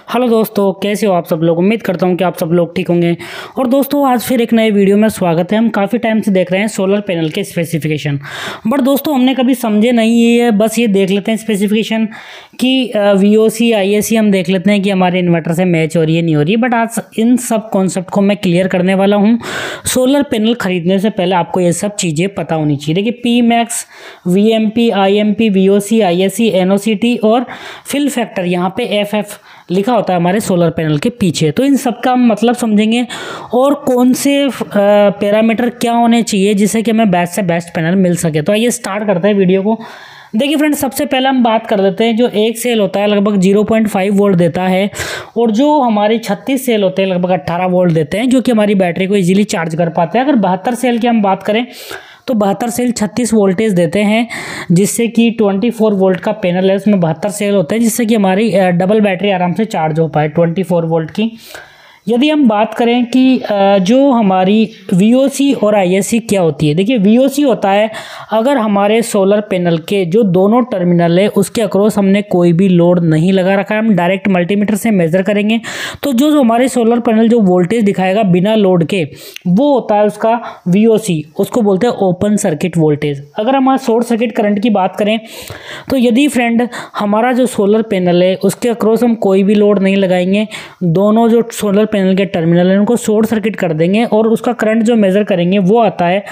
Hello दोस्तों, कैसे हो आप सब लोग। उम्मीद करता हूं कि आप सब लोग ठीक होंगे। और दोस्तों आज फिर एक नए वीडियो में स्वागत है। हम काफ़ी टाइम से देख रहे हैं सोलर पैनल के स्पेसिफिकेशन, बट दोस्तों हमने कभी समझे नहीं है। बस ये देख लेते हैं स्पेसिफिकेशन कि VOC ISC हम देख लेते हैं कि हमारे इन्वर्टर से मैच हो रही है नहीं हो रही है। बट आज इन सब कॉन्सेप्ट को मैं क्लियर करने वाला हूँ। सोलर पैनल खरीदने से पहले आपको ये सब चीज़ें पता होनी चाहिए। देखिए Pmax, VMP, IMP, VOC, ISC, NOCT और फिल फैक्टर, यहाँ पे FF लिखा होता है हमारे सोलर पैनल के पीछे। तो इन सब का हम मतलब समझेंगे और कौन से पैरामीटर क्या होने चाहिए जिससे कि हमें बेस्ट से बेस्ट पैनल मिल सके। तो आइए स्टार्ट करते हैं वीडियो को। देखिए फ्रेंड्स, सबसे पहले हम बात कर लेते हैं जो एक सेल होता है लगभग 0.5 वोल्ट देता है, और जो हमारे 36 सेल होते हैं लगभग 18 वोल्ट देते हैं, जो कि हमारी बैटरी को इजीली चार्ज कर पाते हैं। अगर 72 सेल की हम बात करें तो 72 सेल 36 वोल्टेज देते हैं, जिससे कि 24 वोल्ट का पैनल है, उसमें 72 सेल होते हैं, जिससे कि हमारी डबल बैटरी आराम से चार्ज हो पाए 24 वोल्ट की। यदि हम बात करें कि जो हमारी VOC और ISC क्या होती है, देखिए VOC होता है अगर हमारे सोलर पैनल के जो दोनों टर्मिनल है उसके अक्रॉस हमने कोई भी लोड नहीं लगा रखा है, हम डायरेक्ट मल्टीमीटर से मेजर करेंगे तो जो हमारे सोलर पैनल जो वोल्टेज दिखाएगा बिना लोड के, वो होता है उसका VOC, उसको बोलते हैं ओपन सर्किट वोल्टेज। अगर हम शॉर्ट सर्किट करंट की बात करें तो यदि फ्रेंड हमारा जो सोलर पैनल है उसके अक्रॉस हम कोई भी लोड नहीं लगाएंगे, दोनों जो सोलर पैनल के टर्मिनल है उनको शॉर्ट सर्किट कर देंगे और उसका करंट जो मेजर करेंगे वो आता है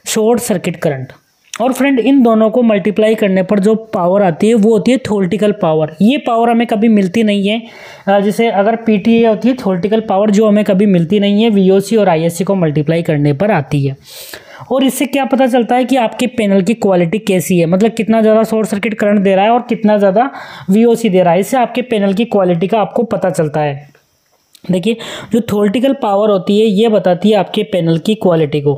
शॉर्ट सर्किट करंट। और फ्रेंड इन दोनों को मल्टीप्लाई करने पर जो पावर आती है वो होती है थ्योरेटिकल पावर। ये पावर हमें कभी मिलती नहीं है, जैसे अगर PTA होती है थ्योरेटिकल पावर, जो हमें कभी मिलती नहीं है, VOC और ISC को मल्टीप्लाई करने पर आती है। और इससे क्या पता चलता है कि आपके पैनल की क्वालिटी कैसी है, मतलब कितना ज़्यादा शॉर्ट सर्किट करंट दे रहा है और कितना ज़्यादा VOC दे रहा है। इससे आपके पैनल की क्वालिटी का आपको पता चलता है। देखिए जो थ्योरेटिकल पावर होती है ये बताती है आपके पैनल की क्वालिटी को।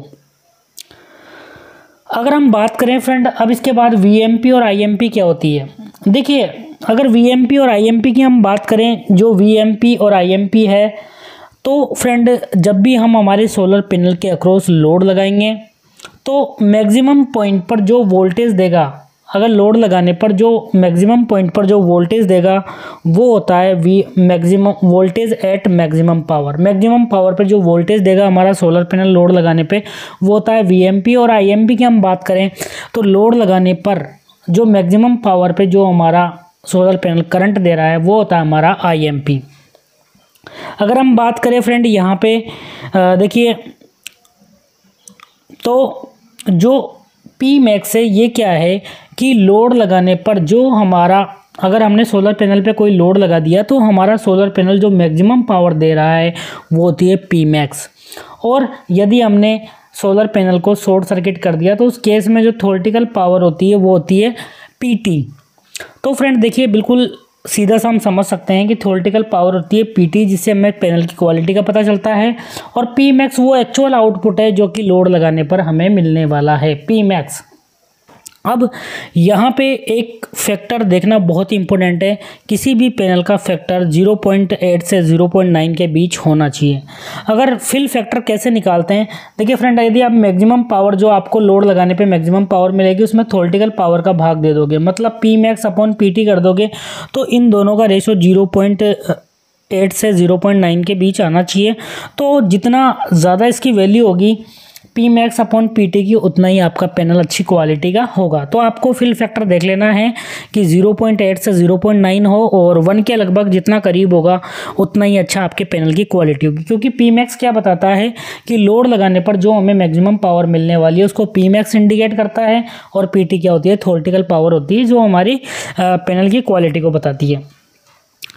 अगर हम बात करें फ्रेंड अब इसके बाद VMP और IMP क्या होती है। देखिए अगर VMP और IMP की हम बात करें, जो VMP और IMP है तो फ्रेंड जब भी हम हमारे सोलर पैनल के अक्रॉस लोड लगाएंगे तो मैक्सिमम पॉइंट पर जो वोल्टेज देगा, अगर लोड लगाने पर जो मैक्सिमम पॉइंट पर जो वोल्टेज देगा वो होता है maximum voltage at maximum power. Maximum power पर जो वोल्टेज देगा हमारा सोलर पैनल लोड लगाने पे वो होता है VMP। और IMP की हम बात करें तो लोड लगाने पर जो मैक्सिमम पावर पे जो हमारा सोलर पैनल करंट दे रहा है वो होता है हमारा IMP। अगर हम बात करें फ्रेंड यहाँ पे देखिए तो जो Pmax है ये क्या है कि लोड लगाने पर जो हमारा, अगर हमने सोलर पैनल पे कोई लोड लगा दिया तो हमारा सोलर पैनल जो मैक्सिमम पावर दे रहा है वो होती है Pmax। और यदि हमने सोलर पैनल को शॉर्ट सर्किट कर दिया तो उस केस में जो थ्योरेटिकल पावर होती है वो होती है PT। तो फ्रेंड देखिए बिल्कुल सीधा सा हम समझ सकते हैं कि थ्योरेटिकल पावर होती है PT, जिससे हमें पैनल की क्वालिटी का पता चलता है। और Pmax वो एक्चुअल आउटपुट है जो कि लोड लगाने पर हमें मिलने वाला है, Pmax। अब यहाँ पे एक फैक्टर देखना बहुत ही इंपॉर्टेंट है। किसी भी पैनल का फैक्टर 0.8 से 0.9 के बीच होना चाहिए। अगर फिल फैक्टर कैसे निकालते हैं, देखिए फ्रेंड यदि आप मैक्सिमम पावर जो आपको लोड लगाने पे मैक्सिमम पावर मिलेगी उसमें थ्योरेटिकल पावर का भाग दे दोगे, मतलब Pmax अपॉन PT कर दोगे, तो इन दोनों का रेशो 0.8 से 0.9 के बीच आना चाहिए। तो जितना ज़्यादा इसकी वैल्यू होगी Pmax अपॉन PT की, उतना ही आपका पैनल अच्छी क्वालिटी का होगा। तो आपको फिल फैक्टर देख लेना है कि 0.8 से 0.9 हो और 1 के लगभग जितना करीब होगा उतना ही अच्छा आपके पैनल की क्वालिटी होगी। क्योंकि Pmax क्या बताता है कि लोड लगाने पर जो हमें मैक्सिमम पावर मिलने वाली है उसको Pmax इंडिकेट करता है, और PT क्या होती है, थ्योरेटिकल पावर होती है जो हमारी पैनल की क्वालिटी को बताती है।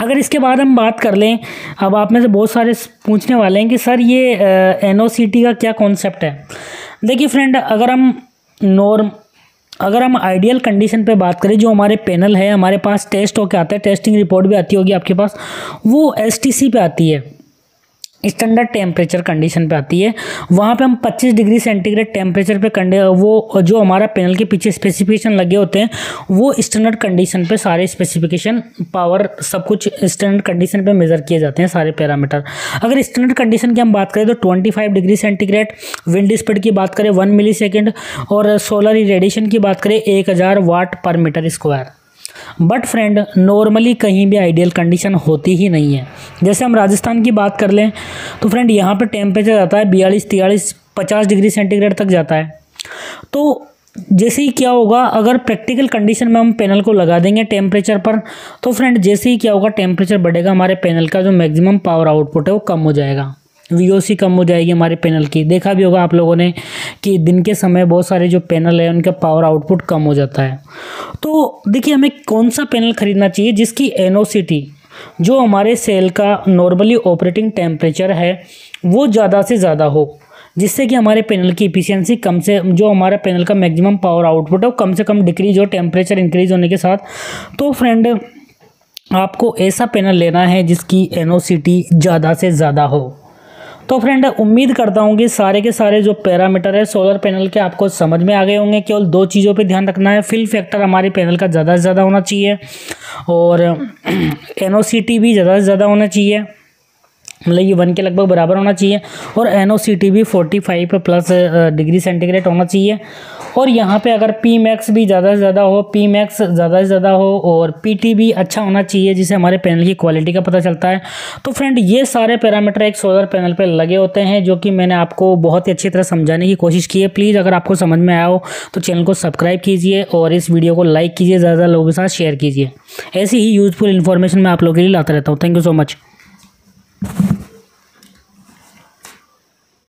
अगर इसके बाद हम बात कर लें, अब आप में से बहुत सारे पूछने वाले हैं कि सर ये NOCT का क्या कॉन्सेप्ट है। देखिए फ्रेंड अगर हम आइडियल कंडीशन पे बात करें, जो हमारे पैनल है हमारे पास टेस्ट होके आता है, टेस्टिंग रिपोर्ट भी आती होगी आपके पास, वो STC पे आती है, स्टैंडर्ड टेम्परेचर कंडीशन पे आती है। वहाँ पे हम 25 डिग्री सेंटीग्रेड टेम्परेचर पे वो जो हमारा पैनल के पीछे स्पेसिफिकेशन लगे होते हैं वो स्टैंडर्ड कंडीशन पे सारे स्पेसिफिकेशन पावर सब कुछ स्टैंडर्ड कंडीशन पे मेज़र किए जाते हैं सारे पैरामीटर। अगर स्टैंडर्ड कंडीशन की हम बात करें तो 25 डिग्री सेंटीग्रेड, विंड स्पीड की बात करें 1 मिली सेकेंड, और सोलर इरेडिएशन की बात करें 1000 watt per metre square. But friend normally कहीं भी आइडियल कंडीशन होती ही नहीं है। जैसे हम राजस्थान की बात कर लें तो फ्रेंड यहाँ पे टेम्परेचर जाता है 42, 43, 50 डिग्री सेंटीग्रेड तक जाता है। तो जैसे ही क्या होगा, अगर प्रैक्टिकल कंडीशन में हम पैनल को लगा देंगे टेम्परेचर पर, तो फ्रेंड जैसे ही क्या होगा, टेम्परेचर बढ़ेगा, हमारे पैनल का जो मैक्सिमम पावर आउटपुट है वो कम हो जाएगा, वीओसी कम हो जाएगी हमारे पैनल की। देखा भी होगा आप लोगों ने कि दिन के समय बहुत सारे जो पैनल है उनका पावर आउटपुट कम हो जाता है। तो देखिए हमें कौन सा पैनल खरीदना चाहिए जिसकी NOCT, जो हमारे सेल का नॉर्मली ऑपरेटिंग टेम्परेचर है, वो ज़्यादा से ज़्यादा हो, जिससे कि हमारे पैनल की इफिशियंसी कम से, जो हमारा पैनल का मैक्सिमम पावर आउटपुट है वो कम से कम डिक्रीज हो टेम्परेचर इंक्रीज होने के साथ। तो फ्रेंड आपको ऐसा पैनल लेना है जिसकी NOCT ज़्यादा से ज़्यादा हो। तो फ्रेंड उम्मीद करता हूँ कि सारे के सारे जो पैरामीटर है सोलर पैनल के आपको समझ में आ गए होंगे। केवल 2 चीज़ों पे ध्यान रखना है, फिल फैक्टर हमारे पैनल का ज़्यादा से ज़्यादा होना चाहिए और NOCT भी ज़्यादा से ज़्यादा होना चाहिए, मतलब ये 1 के लगभग बराबर होना चाहिए, और NOCT भी 45 प्लस डिग्री सेंटीग्रेड होना चाहिए। और यहाँ पे अगर Pmax भी ज़्यादा से ज़्यादा हो, Pmax ज़्यादा से ज़्यादा हो, और PT भी अच्छा होना चाहिए, जिससे हमारे पैनल की क्वालिटी का पता चलता है। तो फ्रेंड ये सारे पैरामीटर एक सोलर पैनल पे लगे होते हैं, जो कि मैंने आपको बहुत ही अच्छी तरह समझाने की कोशिश की है। प्लीज़ अगर आपको समझ में आया हो तो चैनल को सब्सक्राइब कीजिए और इस वीडियो को लाइक कीजिए, ज़्यादा लोगों के साथ शेयर कीजिए। ऐसी ही यूज़फुल इन्फॉर्मेशन मैं आप लोगों के लिए लाता रहता हूँ। Thank you so much.